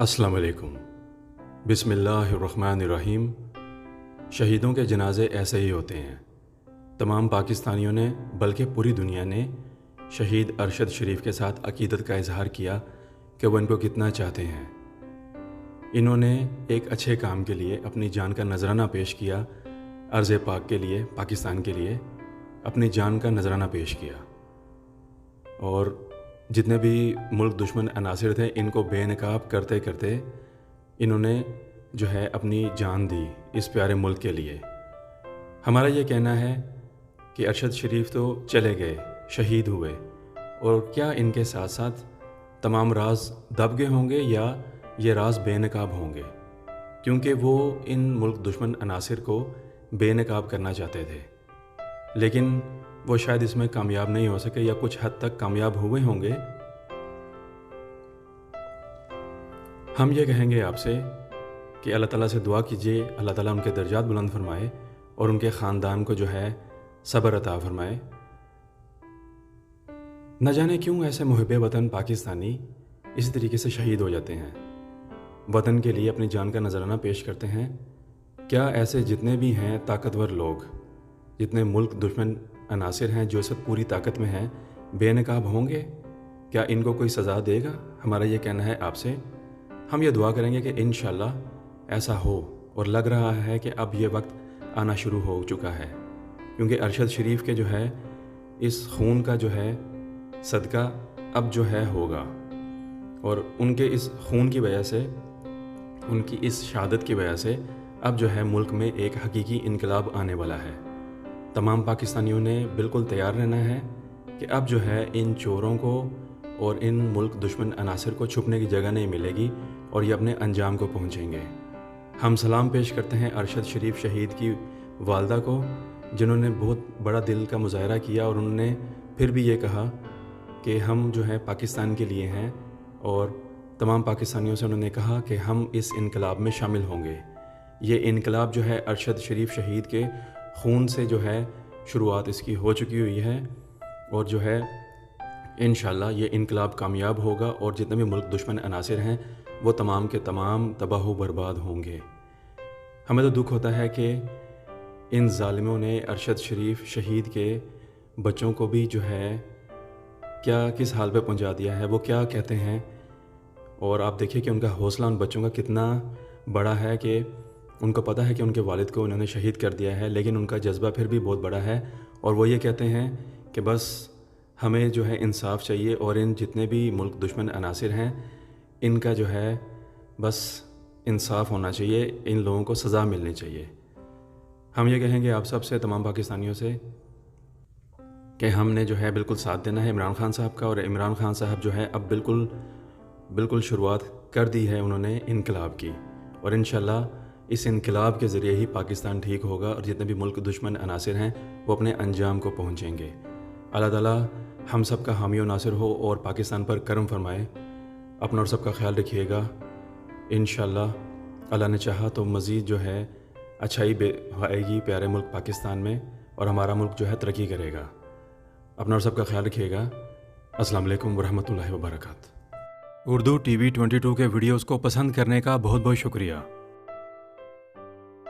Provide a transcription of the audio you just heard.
अस्सलाम वालेकुम। बिस्मिल्लाहिर्रहमानिर्रहीम। शहीदों के जनाजे ऐसे ही होते हैं। तमाम पाकिस्तानियों ने बल्कि पूरी दुनिया ने शहीद अरशद शरीफ के साथ अकीदत का इजहार किया कि वो इनको कितना चाहते हैं। इन्होंने एक अच्छे काम के लिए अपनी जान का नजराना पेश किया, अर्ज़ पाक के लिए, पाकिस्तान के लिए अपनी जान का नजराना पेश किया। और जितने भी मुल्क दुश्मन अनासिर थे इनको बेनकाब करते करते इन्होंने जो है अपनी जान दी इस प्यारे मुल्क के लिए। हमारा ये कहना है कि अरशद शरीफ तो चले गए, शहीद हुए, और क्या इनके साथ साथ तमाम राज दब गए होंगे या ये राज बेनकाब होंगे, क्योंकि वो इन मुल्क दुश्मन अनासिर को बेनकाब करना चाहते थे, लेकिन वो शायद इसमें कामयाब नहीं हो सके या कुछ हद तक कामयाब हुए होंगे। हम ये कहेंगे आपसे कि अल्लाह ताला से दुआ कीजिए, अल्लाह ताला उनके दर्जात बुलंद फरमाए और उनके ख़ानदान को जो है सब्र अता फरमाए। न जाने क्यों ऐसे मुहिब वतन पाकिस्तानी इसी तरीके से शहीद हो जाते हैं, वतन के लिए अपनी जान का नजराना पेश करते हैं। क्या ऐसे जितने भी हैं ताकतवर लोग, जितने मुल्क दुश्मन अनासिर हैं जो इस वक्त पूरी ताकत में हैं, बेनकाब होंगे? क्या इनको कोई सज़ा देगा? हमारा ये कहना है आपसे। हम ये दुआ करेंगे कि इंशाअल्लाह ऐसा हो, और लग रहा है कि अब ये वक्त आना शुरू हो चुका है, क्योंकि अरशद शरीफ के जो है इस खून का जो है सदका अब जो है होगा, और उनके इस खून की वजह से, उनकी इस शहादत की वजह से अब जो है मुल्क में एक हकीकी इनकलाब आने वाला है। तमाम पाकिस्तानियों ने बिल्कुल तैयार रहना है कि अब जो है इन चोरों को और इन मुल्क दुश्मन अनासिर को छुपने की जगह नहीं मिलेगी और ये अपने अंजाम को पहुंचेंगे। हम सलाम पेश करते हैं अरशद शरीफ शहीद की वालदा को, जिन्होंने बहुत बड़ा दिल का मुजाहरा किया और उन्होंने फिर भी ये कहा कि हम जो है पाकिस्तान के लिए हैं, और तमाम पाकिस्तानियों से उन्होंने कहा कि हम इस इनकलाब में शामिल होंगे। ये इनकलाब जो है अरशद शरीफ शहीद के खून से जो है शुरुआत इसकी हो चुकी हुई है, और जो है इंशाअल्लाह ये इनकलाब कामयाब होगा और जितने भी मुल्क दुश्मन अनासिर हैं वो तमाम के तमाम तबाह बर्बाद होंगे। हमें तो दुख होता है कि इन ज़ालिमों ने अरशद शरीफ शहीद के बच्चों को भी जो है क्या किस हाल पे पहुंचा दिया है। वो क्या कहते हैं, और आप देखिए कि उनका हौसला उन बच्चों का कितना बड़ा है कि उनको पता है कि उनके वालिद को उन्होंने शहीद कर दिया है, लेकिन उनका जज्बा फिर भी बहुत बड़ा है, और वो ये कहते हैं कि बस हमें जो है इंसाफ चाहिए, और इन जितने भी मुल्क दुश्मन अनासिर हैं इनका जो है बस इंसाफ होना चाहिए, इन लोगों को सज़ा मिलनी चाहिए। हम ये कहेंगे आप सब से, तमाम पाकिस्तानियों से, कि हमने जो है बिल्कुल साथ देना है इमरान खान साहब का, और इमरान खान साहब जो है अब बिल्कुल शुरुआत कर दी है उन्होंने इनकलाब की, और इंशाअल्लाह इस इनकलाब के ज़रिए ही पाकिस्तान ठीक होगा और जितने भी मुल्क दुश्मन अनासिर हैं वो अपने अंजाम को पहुँचेंगे। अल्लाह ताला हम सब का हामी व नासिर हो और पाकिस्तान पर करम फरमाए। अपना और सब का ख्याल रखिएगा। इंशाअल्लाह अल्लाह ने चाहा तो मज़ीद जो है अच्छाई आएगी प्यारे मुल्क पाकिस्तान में, और हमारा मुल्क जो है तरक्की करेगा। अपना और सब का ख्याल रखिएगा। अस्सलाम वालेकुम वरहमतुल्लाहि वबरकातुहू। उर्दू TV 22 के वीडियोज़ को पसंद करने का बहुत बहुत शुक्रिया।